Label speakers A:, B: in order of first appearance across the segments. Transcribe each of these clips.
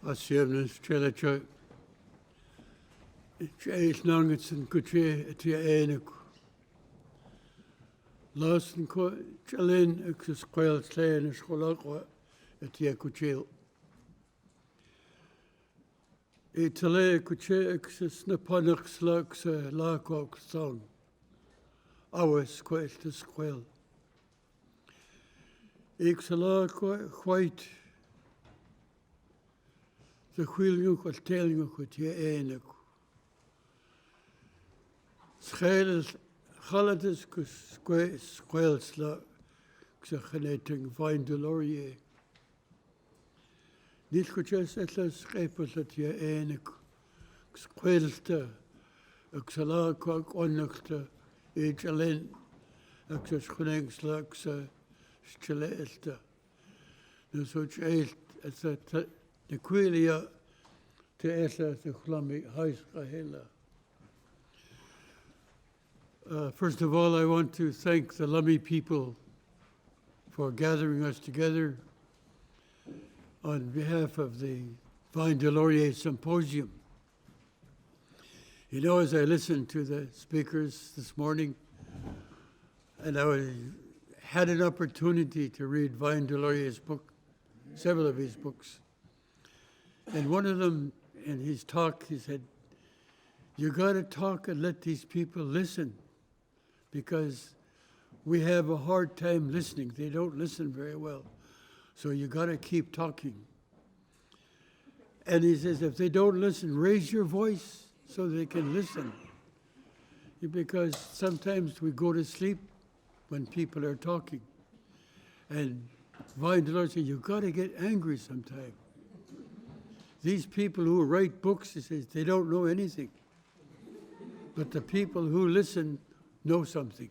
A: Asiamnas Chelacha Chase Nangets and Kuche Tia Enik Lassen Chalin Exus Quail Slain and Scholakwa Tia Kuchil Itale Kuche Exus Naponax Lux Lakok Song Ours Quail to Squail Ixala White the wheeling of telling of what ye ainek. Schels Haladas squails la xaneting vine Deloria. Nilkuches etlas repos at ye ainek. Squelsta, Uxala cock onnuxta, Ejalen, Uxas Hunangs laxa, Schelesta. No such eight as a the Quilia to Esa to Chlami Haisahela. First of all, I want to thank the Lummi people for gathering us together on behalf of the Vine Deloria Symposium. You know, as I listened to the speakers this morning, and I had an opportunity to read Vine Deloria's book, several of his books. And one of them, in his talk, he said, you got to talk and let these people listen, because we have a hard time listening. They don't listen very well. So you got to keep talking. And he says, if they don't listen, raise your voice so they can listen. Because sometimes we go to sleep when people are talking. And Vine Deloria said, you got to get angry sometimes. These people who write books, he says, they don't know anything. But the people who listen know something.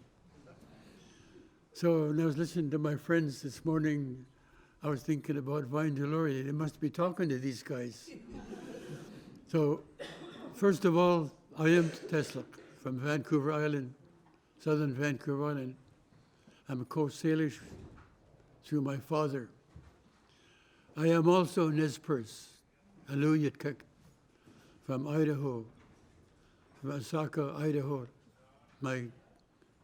A: So when I was listening to my friends this morning, I was thinking about Vine Deloria. They must be talking to these guys. So, first of all, I am Tesla from Vancouver Island, southern Vancouver Island. I'm a Coast Salish through my father. I am also Nez Perce. Aluyatkak from Idaho, from Osaka, Idaho. My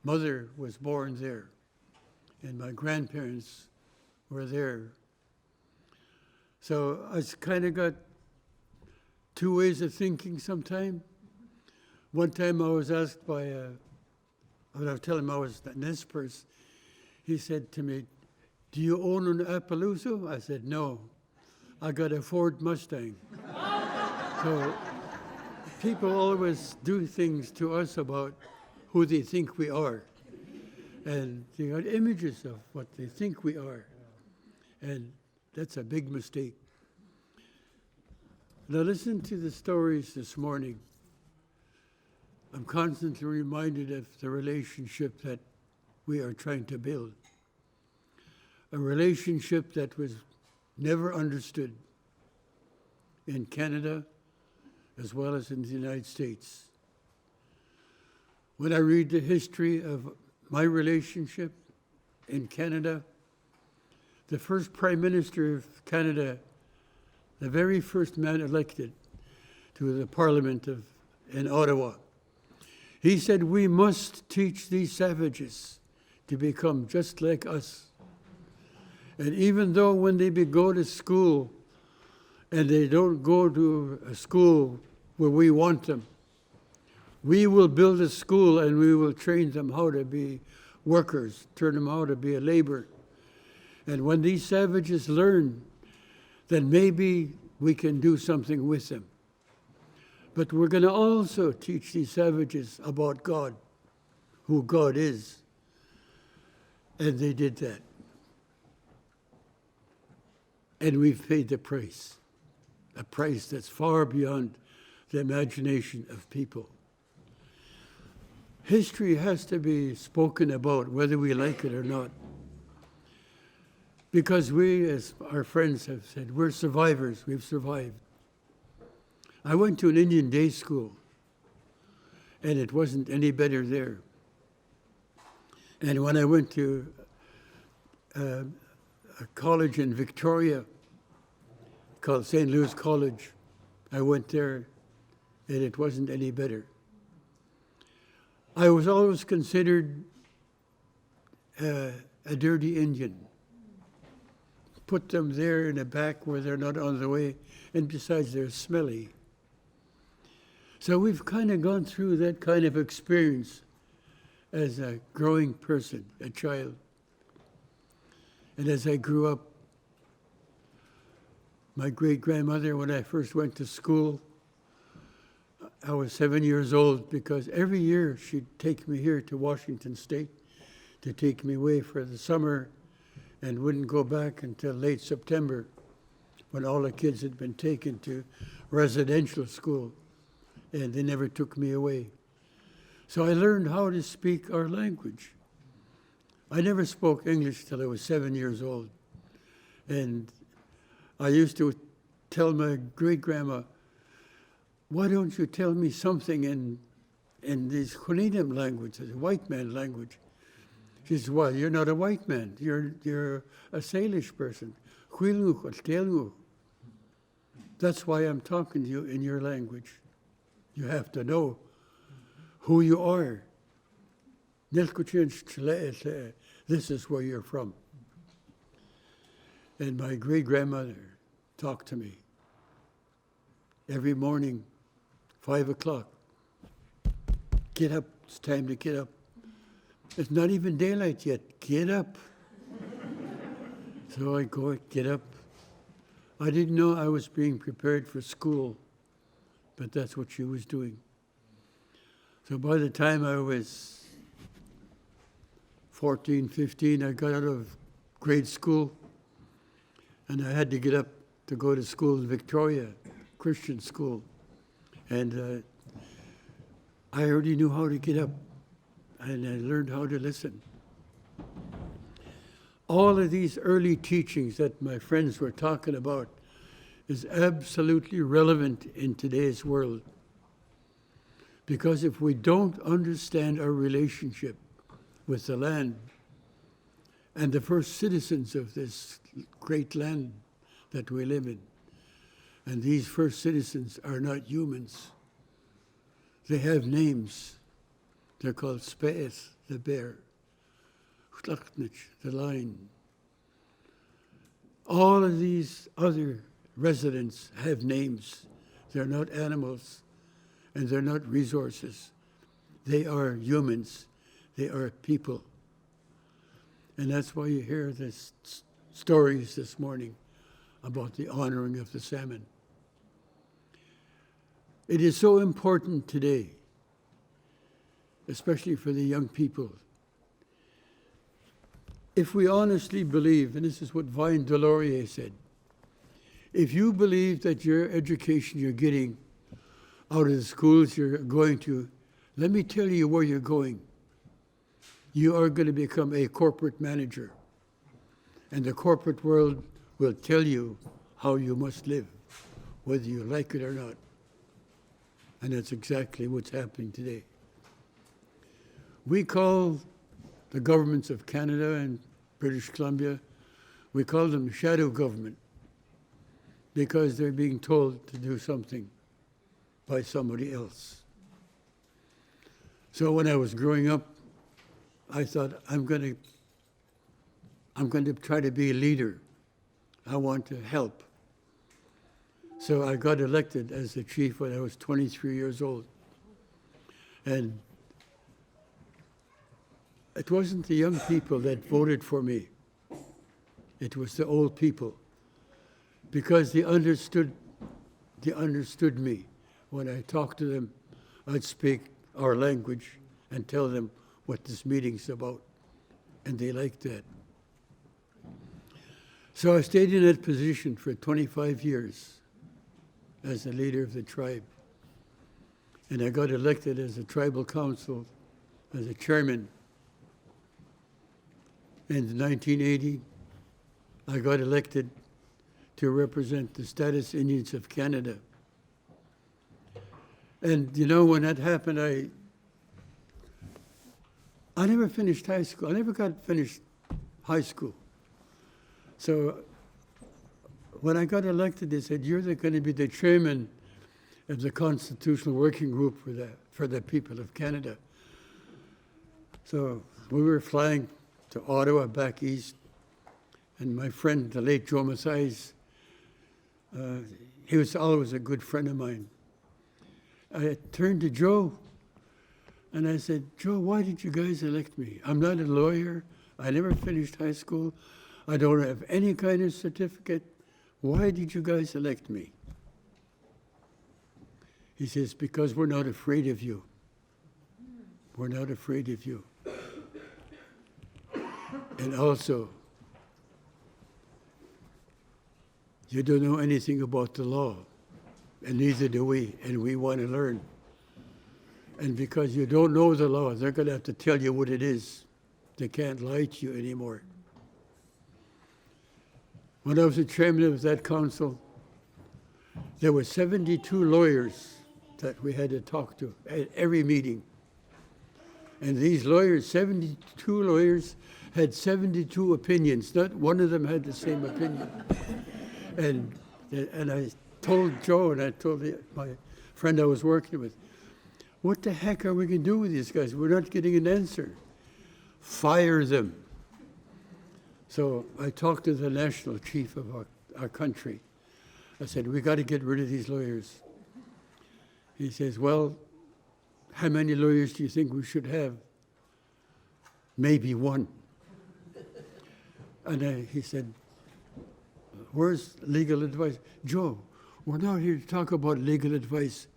A: mother was born there, and my grandparents were there. So I kind of got two ways of thinking sometime. One time I was asked by, when I was telling him I was Nez Perce, he said to me, do you own an Appaloosa? I said, no. I got a Ford Mustang. So people always do things to us about who they think we are. And they got images of what they think we are. And that's a big mistake. Now listen to the stories this morning. I'm constantly reminded of the relationship that we are trying to build. A relationship that was never understood in Canada as well as in the United States. When I read the history of my relationship in Canada, the first Prime Minister of Canada, the very first man elected to the Parliament in Ottawa, he said, we must teach these savages to become just like us. And even though when they go to school and they don't go to a school where we want them, we will build a school and we will train them how to be workers, turn them how to be a labor. And when these savages learn, then maybe we can do something with them. But we're going to also teach these savages about God, who God is. And they did that. And we've paid the price, a price that's far beyond the imagination of people. History has to be spoken about, whether we like it or not. Because we, as our friends have said, we're survivors, we've survived. I went to an Indian day school, and it wasn't any better there. And when I went to a college in Victoria, called St. Louis College. I went there, and it wasn't any better. I was always considered a dirty Indian. Put them there in the back where they're not on the way, and besides, they're smelly. So we've kind of gone through that kind of experience as a growing person, a child. And as I grew up, my great-grandmother, when I first went to school, I was 7 years old, because every year she'd take me here to Washington State to take me away for the summer, and wouldn't go back until late September, when all the kids had been taken to residential school, and they never took me away. So I learned how to speak our language. I never spoke English till I was 7 years old. And I used to tell my great-grandma, why don't you tell me something in these Hunedum languages, white man language? She says, well, you're not a white man. You're a Salish person. That's why I'm talking to you in your language. You have to know who you are. This is where you're from. And my great-grandmother talked to me every morning, 5 o'clock. Get up, it's time to get up. It's not even daylight yet, get up. So I go, get up. I didn't know I was being prepared for school, but that's what she was doing. So by the time I was 14, 15, I got out of grade school, and I had to get up to go to school in Victoria, Christian school. And I already knew how to get up, and I learned how to listen. All of these early teachings that my friends were talking about is absolutely relevant in today's world. Because if we don't understand our relationship with the land and the first citizens of this great land that we live in, and these first citizens are not humans, they have names. They're called Spaeth, the bear, Tlachnich, the lion. All of these other residents have names. They're not animals, and they're not resources. They are humans. They are people. And that's why you hear this stories this morning about the honoring of the salmon. It is so important today, especially for the young people. If we honestly believe, and this is what Vine Deloria said, if you believe that your education you're getting out of the schools you're going to, let me tell you where you're going. You are going to become a corporate manager. And the corporate world will tell you how you must live, whether you like it or not. And that's exactly what's happening today. We call the governments of Canada and British Columbia, we call them shadow government, because they're being told to do something by somebody else. So when I was growing up, I thought, I'm going to try to be a leader. I want to help. So I got elected as the chief when I was 23 years old. And it wasn't the young people that voted for me. It was the old people, because they understood me. When I talked to them, I'd speak our language and tell them what this meeting's about, and they liked that. So I stayed in that position for 25 years as the leader of the tribe. And I got elected as a tribal council, as a chairman. In 1980, I got elected to represent the Status Indians of Canada. And you know, when that happened, I never finished high school. I never got finished high school. So when I got elected, they said, you're going to be the chairman of the Constitutional Working Group for the people of Canada. So we were flying to Ottawa, back east, and my friend, the late Joe Macias, he was always a good friend of mine. I turned to Joe, and I said, Joe, why did you guys elect me? I'm not a lawyer. I never finished high school. I don't have any kind of certificate. Why did you guys elect me? He says, because we're not afraid of you. We're not afraid of you. And also, you don't know anything about the law, and neither do we, and we want to learn. And because you don't know the law, they're going to have to tell you what it is. They can't lie to you anymore. When I was the chairman of that council, there were 72 lawyers that we had to talk to at every meeting. And these lawyers, 72 lawyers, had 72 opinions. Not one of them had the same opinion. And I told Joe, and I told my friend I was working with, what the heck are we going to do with these guys? We're not getting an answer. Fire them. So I talked to the national chief of our country. I said, we got to get rid of these lawyers. He says, well, how many lawyers do you think we should have? Maybe one. And he said, where's legal advice? Joe, we're not here to talk about legal advice.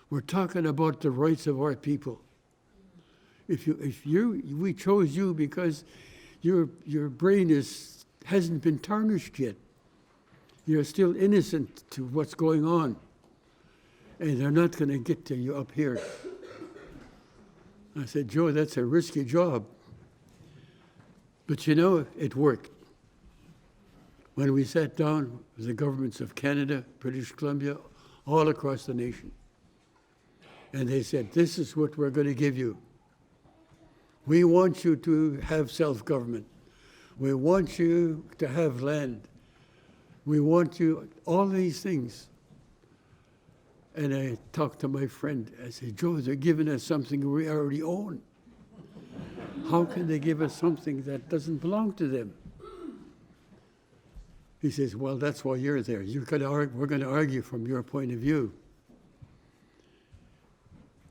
A: We're talking about the rights of our people. We chose you because your brain hasn't been tarnished yet. You're still innocent to what's going on. And they're not going to get to you up here. I said, Joe, that's a risky job. But you know, it worked. When we sat down with the governments of Canada, British Columbia, all across the nation, and they said, this is what we're going to give you. We want you to have self-government. We want you to have land. We want you, all these things. And I talked to my friend. I said, Joe, they're giving us something we already own. How can they give us something that doesn't belong to them? He says, well, that's why you're there. We're going to argue from your point of view.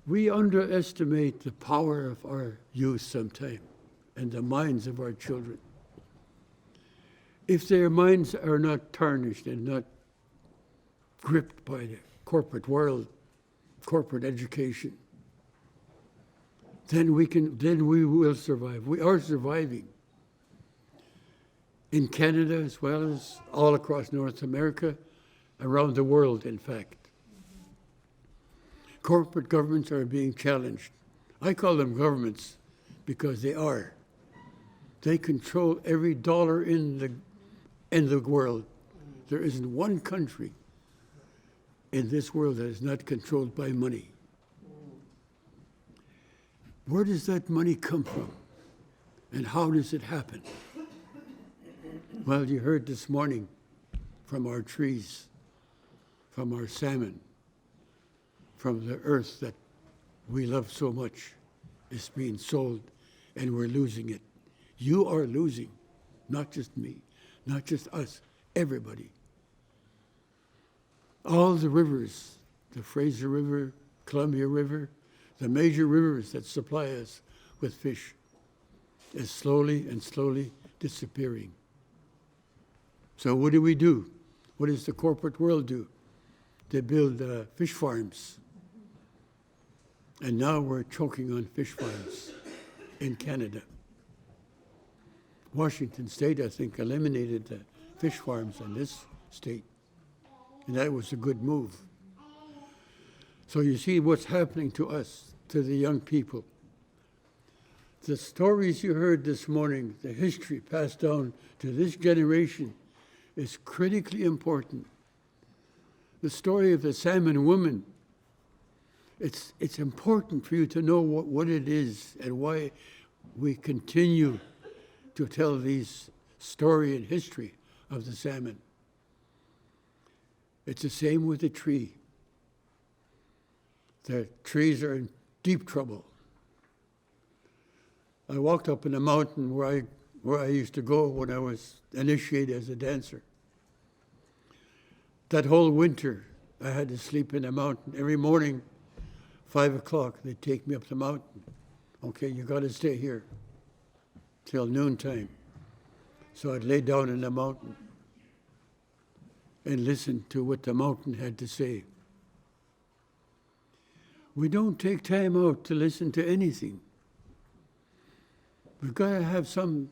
A: We underestimate the power of our youth sometimes and the minds of our children. If their minds are not tarnished and not gripped by the corporate world, corporate education, then we will survive. We are surviving. In Canada, as well as all across North America, around the world, in fact. Corporate governments are being challenged. I call them governments because they are. They control every dollar in the world. There isn't one country in this world that is not controlled by money. Where does that money come from? And how does it happen? Well, you heard this morning from our trees, from our salmon, from the earth that we love so much is being sold, and we're losing it. You are losing, not just me, not just us, everybody. All the rivers, the Fraser River, Columbia River, the major rivers that supply us with fish is slowly and slowly disappearing. So what do we do? What does the corporate world do? They build fish farms. And now we're choking on fish farms in Canada. Washington State, I think, eliminated the fish farms in this state. And that was a good move. So you see what's happening to us, to the young people. The stories you heard this morning, the history passed down to this generation is critically important. The story of the salmon woman, it's important for you to know what it is and why we continue to tell these story and history of the salmon. It's the same with the tree. The trees are in deep trouble. I walked up in a mountain where I used to go when I was initiated as a dancer. That whole winter, I had to sleep in a mountain. Every morning, 5 o'clock, they'd take me up the mountain. Okay, you got to stay here till noontime. So I'd lay down in the mountain and listen to what the mountain had to say. We don't take time out to listen to anything. We've got to have some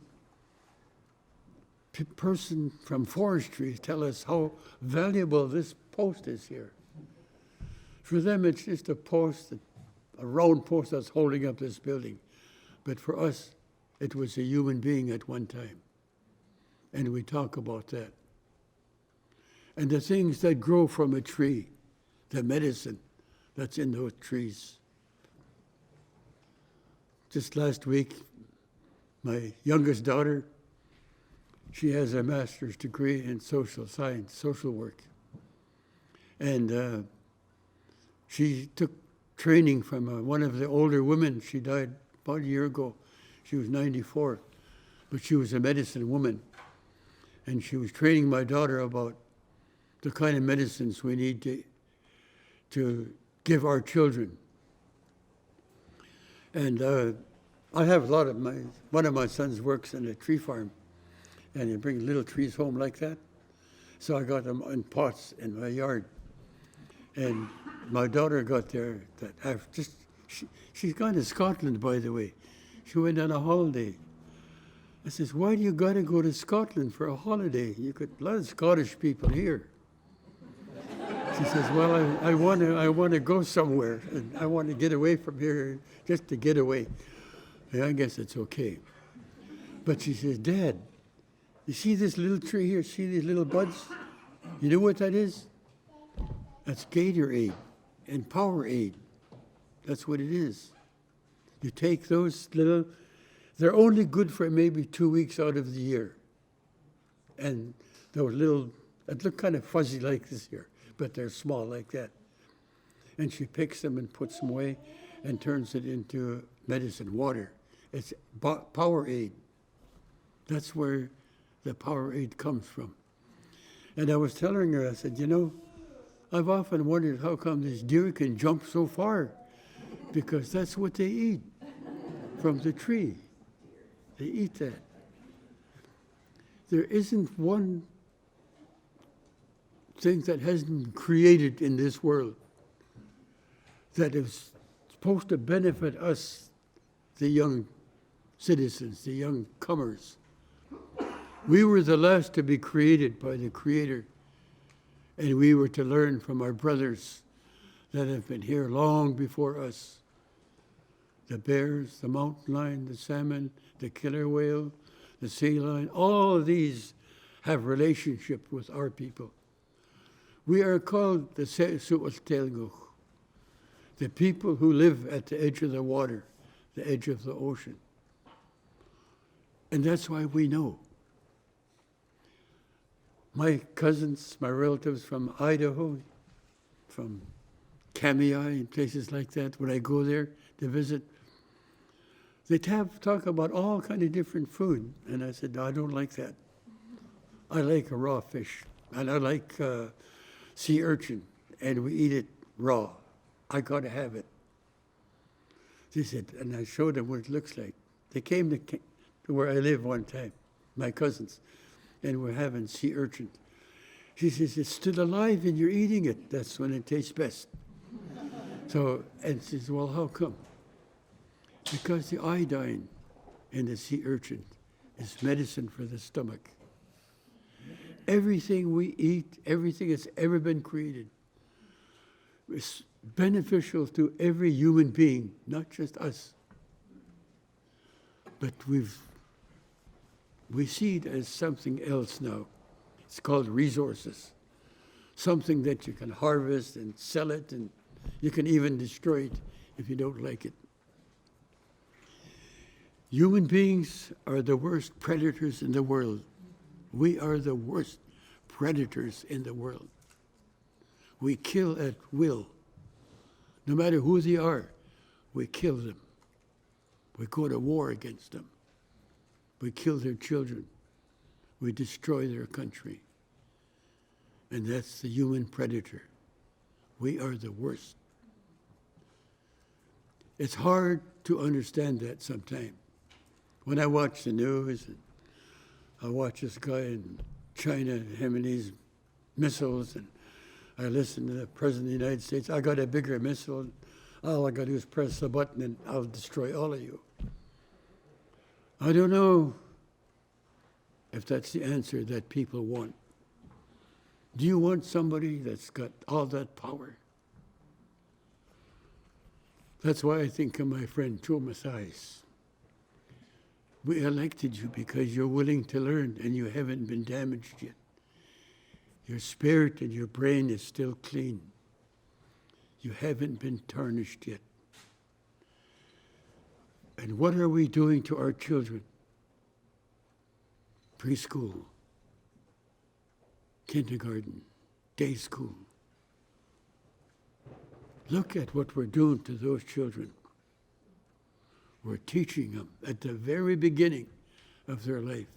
A: person from forestry tell us how valuable this post is here. For them, it's just a post, a round post that's holding up this building. But for us, it was a human being at one time. And we talk about that. And the things that grow from a tree, the medicine that's in those trees. Just last week, my youngest daughter, she has a master's degree in social science, social work. And she took training from one of the older women. She died about a year ago. She was 94, but she was a medicine woman. And she was training my daughter about the kind of medicines we need to give our children. And I have a lot of one of my sons works in a tree farm, and he brings little trees home like that. So I got them in pots in my yard. And my daughter got there, she's gone to Scotland, by the way. She went on a holiday. I says, why do you got to go to Scotland for a holiday? You got a lot of Scottish people here. She says, well, I want to go somewhere, and I want to get away from here, just to get away. Yeah, I guess it's okay. But she says, Dad, you see this little tree here? See these little buds? You know what that is? That's Gatorade and Powerade. That's what it is. You take those little, they're only good for maybe 2 weeks out of the year. And those little, it look kind of fuzzy like this here, but they're small like that. And she picks them and puts them away and turns it into medicine, water. It's Powerade. That's where the Powerade comes from. And I was telling her, I said, you know, I've often wondered how come this deer can jump so far, because that's what they eat from the tree. They eat that. There isn't one thing that hasn't been created in this world that is supposed to benefit us, the young citizens, the young comers. We were the last to be created by the Creator, and we were to learn from our brothers that have been here long before us. The bears, the mountain lion, the salmon, the killer whale, the sea lion, all of these have relationship with our people. We are called the Su'al, the people who live at the edge of the water, the edge of the ocean. And that's why we know. My cousins, my relatives from Idaho, from Kamiah and places like that, when I go there to visit, they talk about all kind of different food. And I said, no, I don't like that. I like a raw fish, and I like sea urchin, and we eat it raw. I got to have it. They said, and I showed them what it looks like. They came to where I live one time, my cousins, and we're having sea urchin. She says, it's still alive and you're eating it. That's when it tastes best. So, and she says, well, how come? Because the iodine in the sea urchin is medicine for the stomach. Everything we eat, everything that's ever been created, is beneficial to every human being, not just us. But we see it as something else now. It's called resources. Something that you can harvest and sell it, and you can even destroy it if you don't like it. Human beings are the worst predators in the world. We are the worst predators in the world. We kill at will. No matter who they are, we kill them. We go to war against them. We kill their children. We destroy their country. And that's the human predator. We are the worst. It's hard to understand that sometimes. When I watch the news, and I watch this guy in China, him and these missiles, and I listen to the President of the United States, I got a bigger missile, all I got to do is press the button and I'll destroy all of you. I don't know if that's the answer that people want. Do you want somebody that's got all that power? That's why I think of my friend Joe Matthias. We elected you because you're willing to learn and you haven't been damaged yet. Your spirit and your brain is still clean. You haven't been tarnished yet. And what are we doing to our children? Preschool, kindergarten, day school. Look at what we're doing to those children. We're teaching them at the very beginning of their life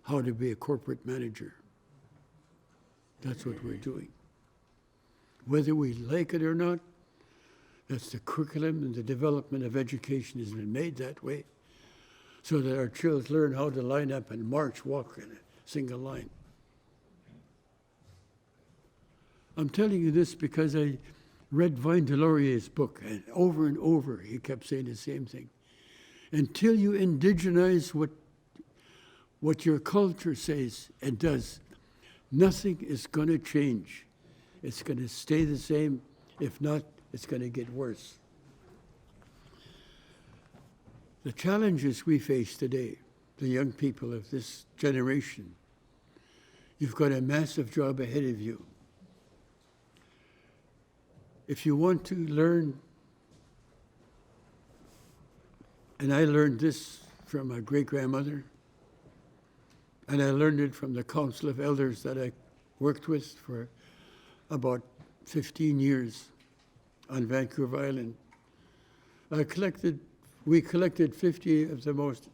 A: how to be a corporate manager. That's what we're doing. Whether we like it or not, that's the curriculum, and the development of education has been made that way so that our children learn how to line up and march, walk in a single line. I'm telling you this because I read Vine Deloria's book, and over he kept saying the same thing. Until you indigenize what your culture says and does, nothing is going to change. It's going to stay the same. If not, it's going to get worse. The challenges we face today, the young people of this generation, you've got a massive job ahead of you. If you want to learn, and I learned this from my great-grandmother, and I learned it from the Council of Elders that I worked with for about 15 years on Vancouver Island. We collected 50 of the most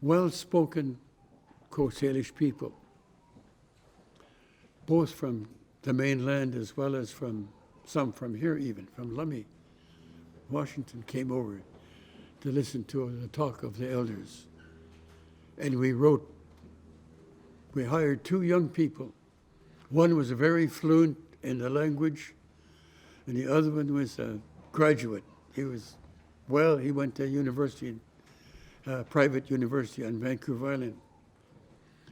A: well-spoken Coast Salish people, both from the mainland as well as from some from here even, from Lummi. Washington came over to listen to the talk of the elders. And we hired 2 young people. One was very fluent in the language, and the other one was a graduate. He went to university, private university on Vancouver Island.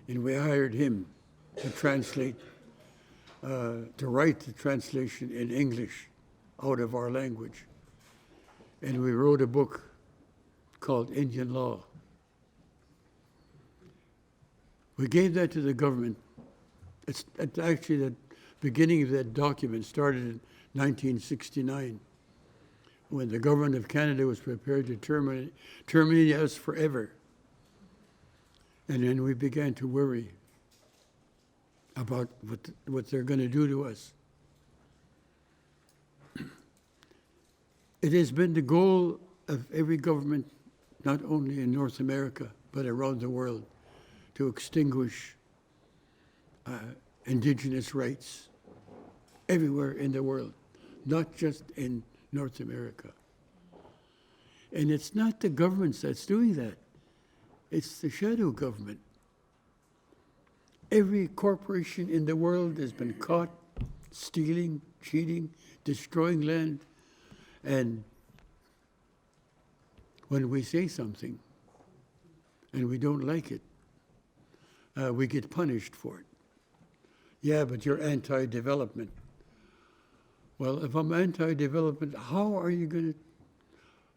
A: And we hired him to translate, to write the translation in English out of our language. And we wrote a book called Indian Law. We gave that to the government. It's actually the beginning of that document started in 1969, when the government of Canada was prepared to terminate us forever. And then we began to worry about what they're going to do to us. It has been the goal of every government, not only in North America, but around the world, to extinguish Indigenous rights everywhere in the world, not just in North America. And it's not the governments that's doing that. It's the shadow government. Every corporation in the world has been caught stealing, cheating, destroying land. And when we say something and we don't like it, we get punished for it. Yeah, but you're anti-development. Well, if I'm anti-development,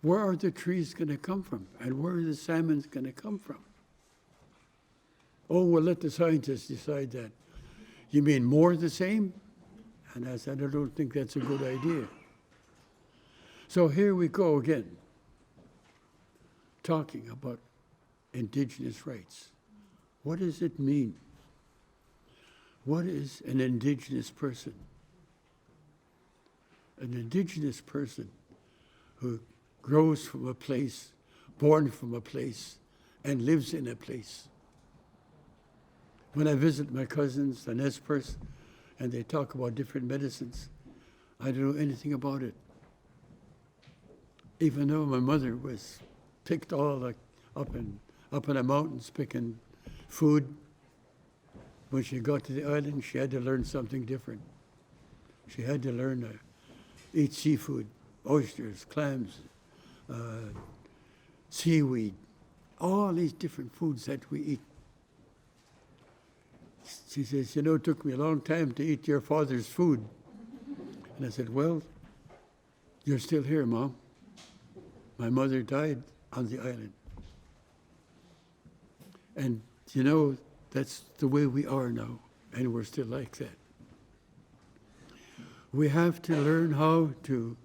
A: where are the trees going to come from? And where are the salmons going to come from? Oh, well, let the scientists decide that. You mean more the same? And I said, I don't think that's a good idea. So here we go again, talking about Indigenous rights. What does it mean? What is an Indigenous person? An Indigenous person who grows from a place, born from a place, and lives in a place. When I visit my cousins, the Nespers, and they talk about different medicines, I don't know anything about it. Even though my mother was picked all like up in the mountains picking food, when she got to the island, she had to learn something different. She had to learn to eat seafood, oysters, clams, seaweed, all these different foods that we eat. She says, you know, it took me a long time to eat your father's food. And I said, well, you're still here, Mom. My mother died on the island. And, you know, that's the way we are now, and we're still like that. We have to learn how to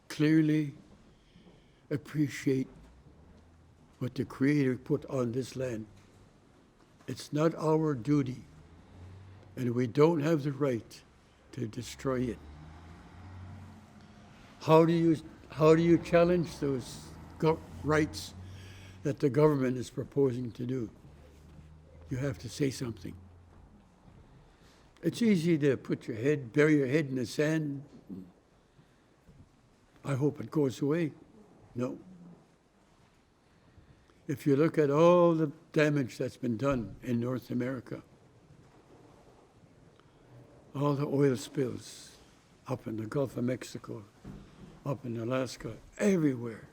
A: clearly appreciate what the Creator put on this land. It's not our duty, and we don't have the right to destroy it. How do you challenge those rights that the government is proposing to do? You have to say something. It's easy to bury your head in the sand. I hope it goes away. No. If you look at all the damage that's been done in North America, all the oil spills up in the Gulf of Mexico, up in Alaska, everywhere.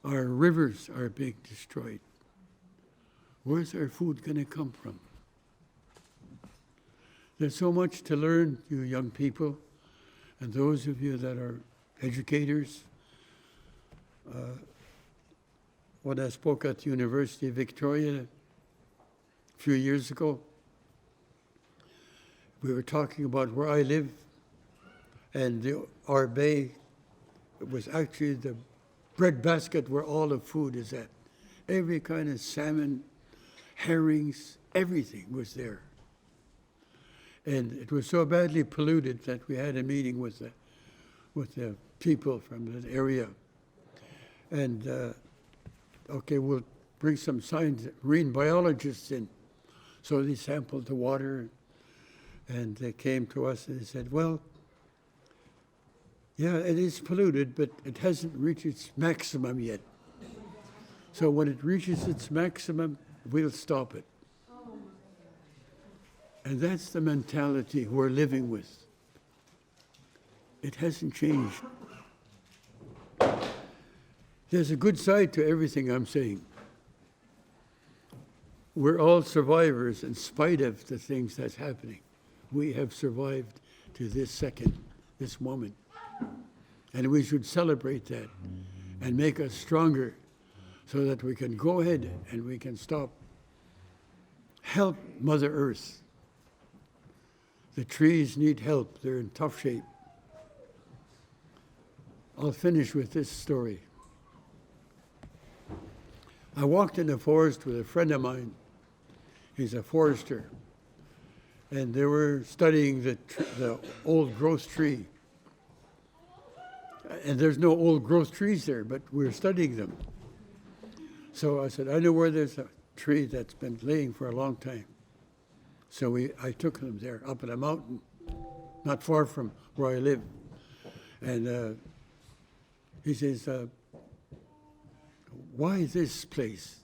A: Our rivers are being destroyed. Where's our food going to come from? There's so much to learn, you young people, and those of you that are educators. When I spoke at the University of Victoria a few years ago, we were talking about where I live, and our bay was actually the breadbasket where all the food is at. Every kind of salmon, herrings, everything was there. And it was so badly polluted that we had a meeting with the people from that area. And, okay, we'll bring some marine biologists in. So they sampled the water, and they came to us and they said, well, yeah, it is polluted, but it hasn't reached its maximum yet. So when it reaches its maximum, we'll stop it. And that's the mentality we're living with. It hasn't changed. There's a good side to everything I'm saying. We're all survivors in spite of the things that's happening. We have survived to this second, this moment. And we should celebrate that and make us stronger so that we can go ahead and we can stop. Help Mother Earth. The trees need help. They're in tough shape. I'll finish with this story. I walked in the forest with a friend of mine. He's a forester. And they were studying the old growth tree. And there's no old growth trees there, but we're studying them. So I said, I know where there's a tree that's been laying for a long time. So I took them there, up in a mountain, not far from where I live. And he says, why this place?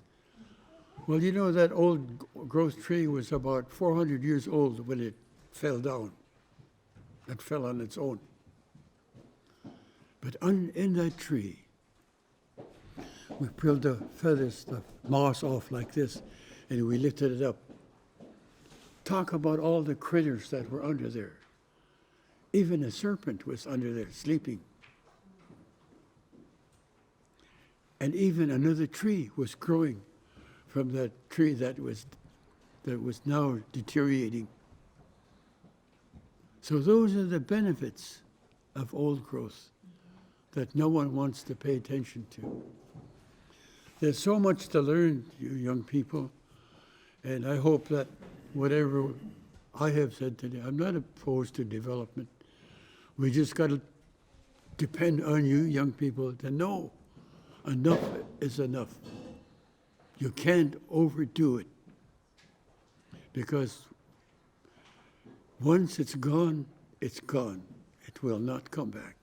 A: Well, you know, that old growth tree was about 400 years old when it fell down. It fell on its own. But in that tree, we peeled the feathers, the moss off like this, and we lifted it up. Talk about all the critters that were under there. Even a serpent was under there, sleeping. And even another tree was growing from that tree that was now deteriorating. So those are the benefits of old growth that no one wants to pay attention to. There's so much to learn, you young people, and I hope that whatever I have said today, I'm not opposed to development. We just got to depend on you young people to know enough is enough. You can't overdo it, because once it's gone, it's gone. It will not come back.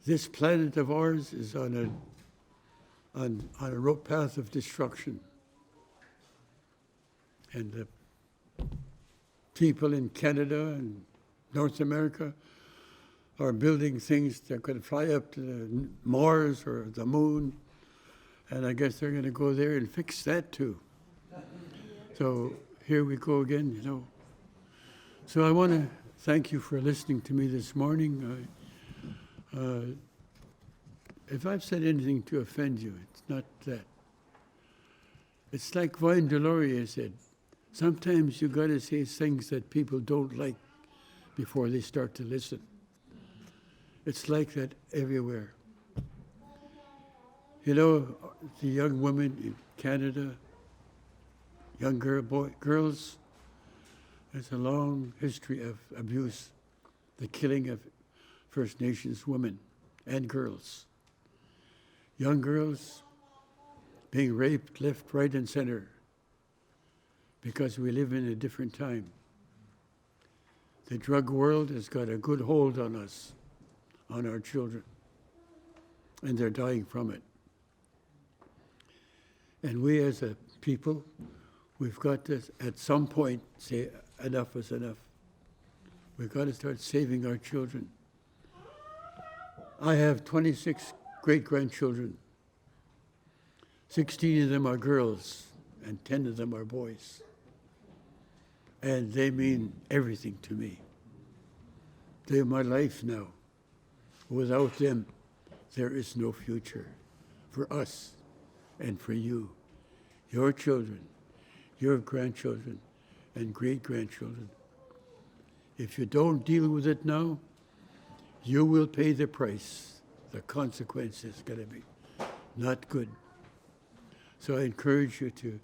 A: This planet of ours is on a road path of destruction. And the people in Canada and North America are building things that could fly up to Mars or the moon. And I guess they're going to go there and fix that too. So here we go again, you know. So I want to thank you for listening to me this morning. If I've said anything to offend you, it's not that. It's like Vine Deloria said, sometimes you got to say things that people don't like before they start to listen. It's like that everywhere. You know, the young women in Canada, young girls, there's a long history of abuse, the killing of First Nations women and girls. Young girls being raped left, right, and center because we live in a different time. The drug world has got a good hold on us, on our children, and they're dying from it. And we as a people, we've got to, at some point, say enough is enough. We've got to start saving our children. I have 26 great-grandchildren. 16 of them are girls, and 10 of them are boys. And they mean everything to me. They're my life now. Without them, there is no future for us and for you, your children, your grandchildren, and great-grandchildren. If you don't deal with it now, you will pay the price. The consequence is going to be not good. So I encourage you to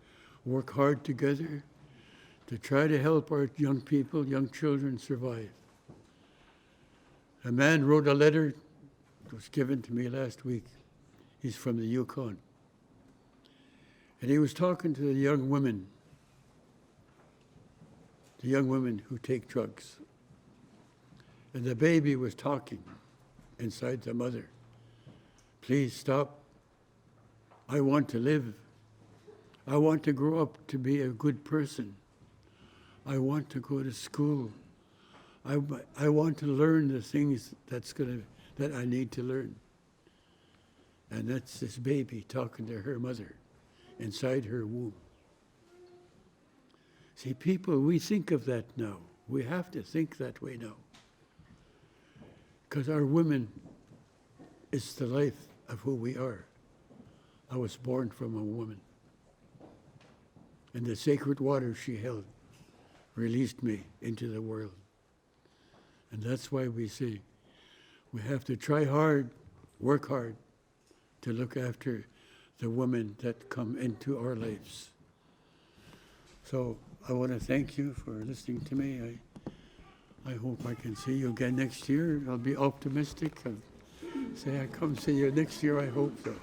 A: work hard together to try to help our young people, young children survive. A man wrote a letter that was given to me last week. He's from the Yukon. And he was talking to the young women who take drugs. And the baby was talking inside the mother. Please stop. I want to live. I want to grow up to be a good person. I want to go to school. I want to learn the things that I need to learn. And that's this baby talking to her mother inside her womb. See, people, we think of that now. We have to think that way now. Because our women is the life of who we are. I was born from a woman. And the sacred water she held released me into the world. And that's why we say we have to try hard, work hard to look after the women that come into our lives. So I want to thank you for listening to me. I hope I can see you again next year. I'll be optimistic and say I come see you next year, I hope so.